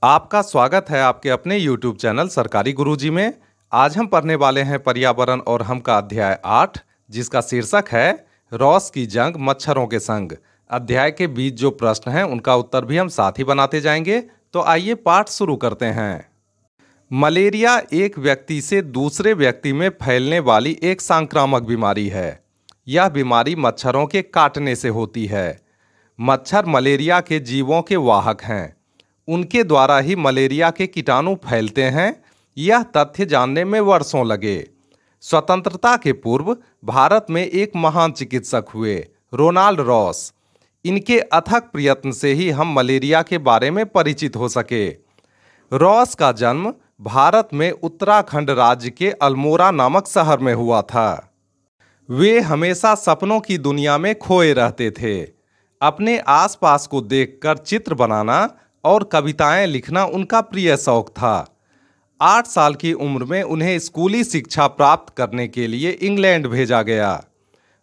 आपका स्वागत है आपके अपने YouTube चैनल सरकारी गुरुजी में। आज हम पढ़ने वाले हैं पर्यावरण और हम का अध्याय 8, जिसका शीर्षक है रॉस की जंग मच्छरों के संग। अध्याय के बीच जो प्रश्न हैं उनका उत्तर भी हम साथ ही बनाते जाएंगे। तो आइए पाठ शुरू करते हैं। मलेरिया एक व्यक्ति से दूसरे व्यक्ति में फैलने वाली एक संक्रामक बीमारी है। यह बीमारी मच्छरों के काटने से होती है। मच्छर मलेरिया के जीवों के वाहक हैं। उनके द्वारा ही मलेरिया के कीटाणु फैलते हैं। यह तथ्य जानने में वर्षों लगे। स्वतंत्रता के पूर्व भारत में एक महान चिकित्सक हुए, रोनाल्ड रॉस। इनके अथक प्रयत्न से ही हम मलेरिया के बारे में परिचित हो सके। रॉस का जन्म भारत में उत्तराखंड राज्य के अल्मोड़ा नामक शहर में हुआ था। वे हमेशा सपनों की दुनिया में खोए रहते थे। अपने आसपास को देखकर चित्र बनाना और कविताएं लिखना उनका प्रिय शौक था। 8 साल की उम्र में उन्हें स्कूली शिक्षा प्राप्त करने के लिए इंग्लैंड भेजा गया।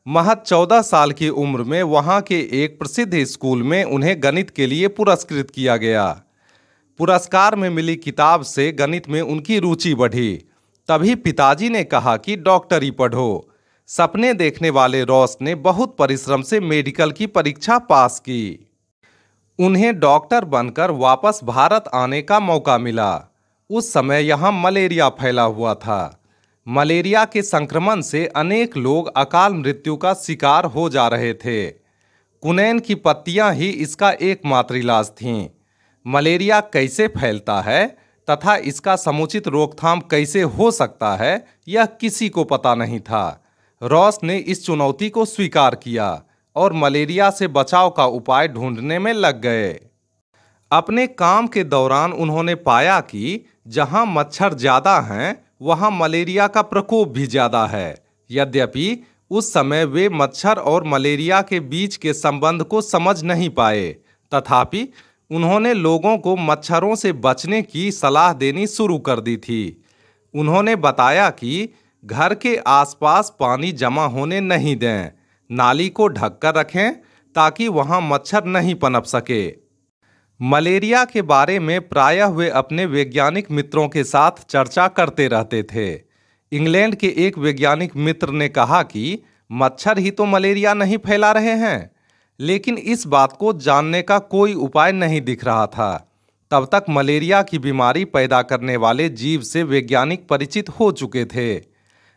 महज 14 साल की उम्र में वहां के एक प्रसिद्ध स्कूल में उन्हें गणित के लिए पुरस्कृत किया गया। पुरस्कार में मिली किताब से गणित में उनकी रुचि बढ़ी। तभी पिताजी ने कहा कि डॉक्टरी पढ़ो। सपने देखने वाले रॉस ने बहुत परिश्रम से मेडिकल की परीक्षा पास की। उन्हें डॉक्टर बनकर वापस भारत आने का मौका मिला। उस समय यहाँ मलेरिया फैला हुआ था। मलेरिया के संक्रमण से अनेक लोग अकाल मृत्यु का शिकार हो जा रहे थे। कुनैन की पत्तियां ही इसका एकमात्र इलाज थीं। मलेरिया कैसे फैलता है तथा इसका समुचित रोकथाम कैसे हो सकता है, यह किसी को पता नहीं था। रॉस ने इस चुनौती को स्वीकार किया और मलेरिया से बचाव का उपाय ढूंढने में लग गए। अपने काम के दौरान उन्होंने पाया कि जहां मच्छर ज़्यादा हैं वहां मलेरिया का प्रकोप भी ज़्यादा है। यद्यपि उस समय वे मच्छर और मलेरिया के बीच के संबंध को समझ नहीं पाए, तथापि उन्होंने लोगों को मच्छरों से बचने की सलाह देनी शुरू कर दी थी। उन्होंने बताया कि घर के आसपास पानी जमा होने नहीं दें, नाली को ढककर रखें ताकि वहां मच्छर नहीं पनप सके। मलेरिया के बारे में प्रायः वे अपने वैज्ञानिक मित्रों के साथ चर्चा करते रहते थे। इंग्लैंड के एक वैज्ञानिक मित्र ने कहा कि मच्छर ही तो मलेरिया नहीं फैला रहे हैं, लेकिन इस बात को जानने का कोई उपाय नहीं दिख रहा था। तब तक मलेरिया की बीमारी पैदा करने वाले जीव से वैज्ञानिक परिचित हो चुके थे।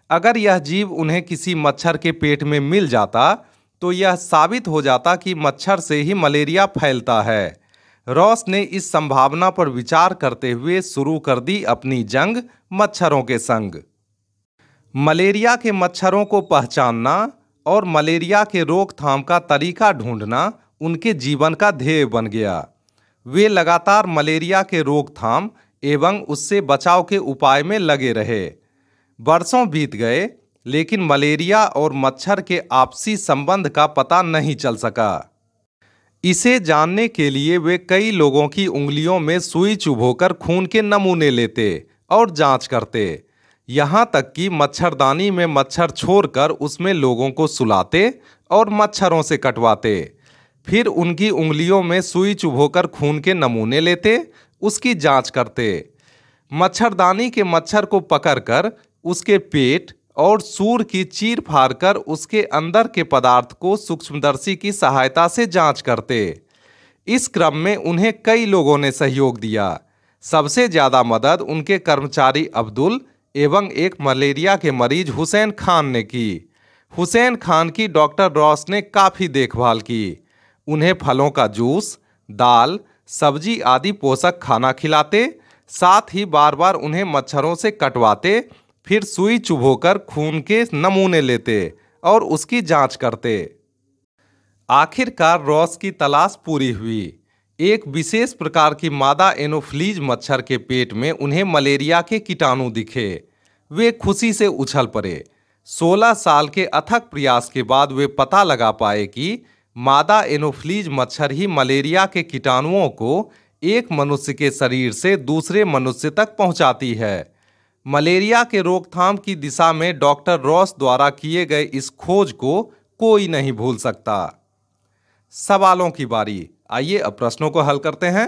अगर यह जीव उन्हें किसी मच्छर के पेट में मिल जाता तो यह साबित हो जाता कि मच्छर से ही मलेरिया फैलता है। रॉस ने इस संभावना पर विचार करते हुए शुरू कर दी अपनी जंग मच्छरों के संग। मलेरिया के मच्छरों को पहचानना और मलेरिया के रोकथाम का तरीका ढूंढना उनके जीवन का ध्येय बन गया। वे लगातार मलेरिया के रोकथाम एवं उससे बचाव के उपाय में लगे रहे। वर्षों बीत गए, लेकिन मलेरिया और मच्छर के आपसी संबंध का पता नहीं चल सका। इसे जानने के लिए वे कई लोगों की उंगलियों में सुई चुभोकर खून के नमूने लेते और जांच करते। यहाँ तक कि मच्छरदानी में मच्छर छोड़कर उसमें लोगों को सुलाते और मच्छरों से कटवाते। फिर उनकी उंगलियों में सुई चुभोकर खून के नमूने लेते, उसकी जांच करते। मच्छरदानी के मच्छर को पकड़कर उसके पेट और सूर की चीर फाड़ कर उसके अंदर के पदार्थ को सूक्ष्मदर्शी की सहायता से जांच करते। इस क्रम में उन्हें कई लोगों ने सहयोग दिया। सबसे ज़्यादा मदद उनके कर्मचारी अब्दुल एवं एक मलेरिया के मरीज हुसैन खान ने की। हुसैन खान की डॉक्टर रॉस ने काफ़ी देखभाल की। उन्हें फलों का जूस, दाल, सब्जी आदि पोषक खाना खिलाते, साथ ही बार बार उन्हें मच्छरों से कटवाते, फिर सुई चुभोकर खून के नमूने लेते और उसकी जांच करते। आखिरकार रॉस की तलाश पूरी हुई। एक विशेष प्रकार की मादा एनोफ्लीज मच्छर के पेट में उन्हें मलेरिया के कीटाणु दिखे। वे खुशी से उछल पड़े। 16 साल के अथक प्रयास के बाद वे पता लगा पाए कि मादा एनोफ्लीज मच्छर ही मलेरिया के कीटाणुओं को एक मनुष्य के शरीर से दूसरे मनुष्य तक पहुंचाती है। मलेरिया के रोकथाम की दिशा में डॉक्टर रॉस द्वारा किए गए इस खोज को कोई नहीं भूल सकता। सवालों की बारी। आइए अब प्रश्नों को हल करते हैं।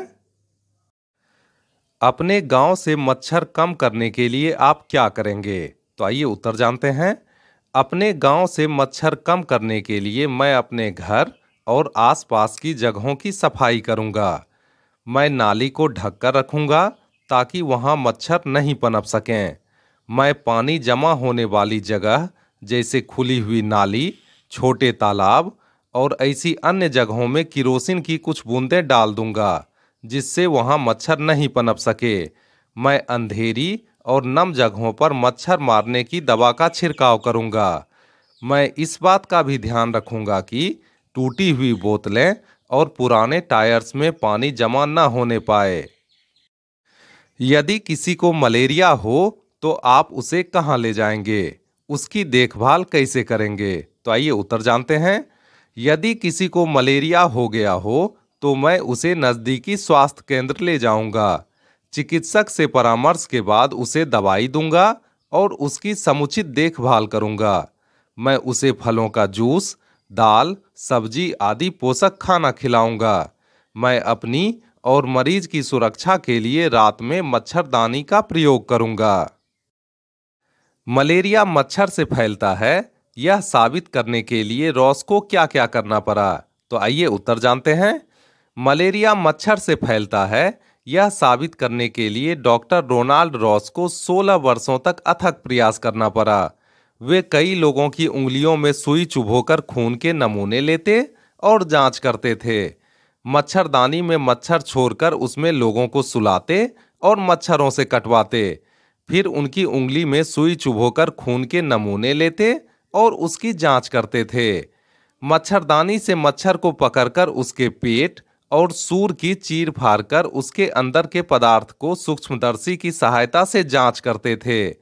अपने गांव से मच्छर कम करने के लिए आप क्या करेंगे? तो आइए उत्तर जानते हैं। अपने गांव से मच्छर कम करने के लिए मैं अपने घर और आसपास की जगहों की सफाई करूंगा। मैं नाली को ढककर रखूंगा ताकि वहां मच्छर नहीं पनप सकें। मैं पानी जमा होने वाली जगह जैसे खुली हुई नाली, छोटे तालाब और ऐसी अन्य जगहों में किरोसिन की कुछ बूंदें डाल दूंगा जिससे वहां मच्छर नहीं पनप सके। मैं अंधेरी और नम जगहों पर मच्छर मारने की दवा का छिड़काव करूंगा। मैं इस बात का भी ध्यान रखूंगा कि टूटी हुई बोतलें और पुराने टायर्स में पानी जमा न होने पाए। यदि किसी को मलेरिया हो तो आप उसे कहाँ ले जाएंगे? उसकी देखभाल कैसे करेंगे? तो आइए उत्तर जानते हैं। यदि किसी को मलेरिया हो गया हो तो मैं उसे नज़दीकी स्वास्थ्य केंद्र ले जाऊंगा। चिकित्सक से परामर्श के बाद उसे दवाई दूंगा और उसकी समुचित देखभाल करूंगा। मैं उसे फलों का जूस, दाल, सब्जी आदि पोषक खाना खिलाऊंगा। मैं अपनी और मरीज की सुरक्षा के लिए रात में मच्छरदानी का प्रयोग करूंगा। मलेरिया मच्छर से फैलता है, यह साबित करने के लिए रॉस को क्या क्या करना पड़ा? तो आइए उत्तर जानते हैं। मलेरिया मच्छर से फैलता है, यह साबित करने के लिए डॉक्टर रोनाल्ड रॉस को 16 वर्षों तक अथक प्रयास करना पड़ा। वे कई लोगों की उंगलियों में सुई चुभोकर खून के नमूने लेते और जांच करते थे। मच्छरदानी में मच्छर छोड़कर उसमें लोगों को सुलाते और मच्छरों से कटवाते। फिर उनकी उंगली में सुई चुभोकर खून के नमूने लेते और उसकी जांच करते थे। मच्छरदानी से मच्छर को पकड़कर उसके पेट और सूर की चीर फाड़ कर उसके अंदर के पदार्थ को सूक्ष्मदर्शी की सहायता से जांच करते थे।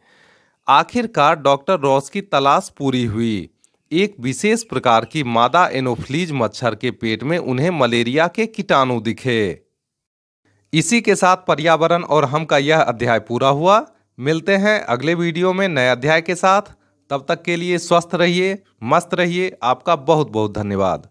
आखिरकार डॉक्टर रॉस की तलाश पूरी हुई। एक विशेष प्रकार की मादा एनोफ्लीज मच्छर के पेट में उन्हें मलेरिया के कीटाणु दिखे। इसी के साथ पर्यावरण और हम का यह अध्याय पूरा हुआ। मिलते हैं अगले वीडियो में नए अध्याय के साथ। तब तक के लिए स्वस्थ रहिए, मस्त रहिए। आपका बहुत बहुत धन्यवाद।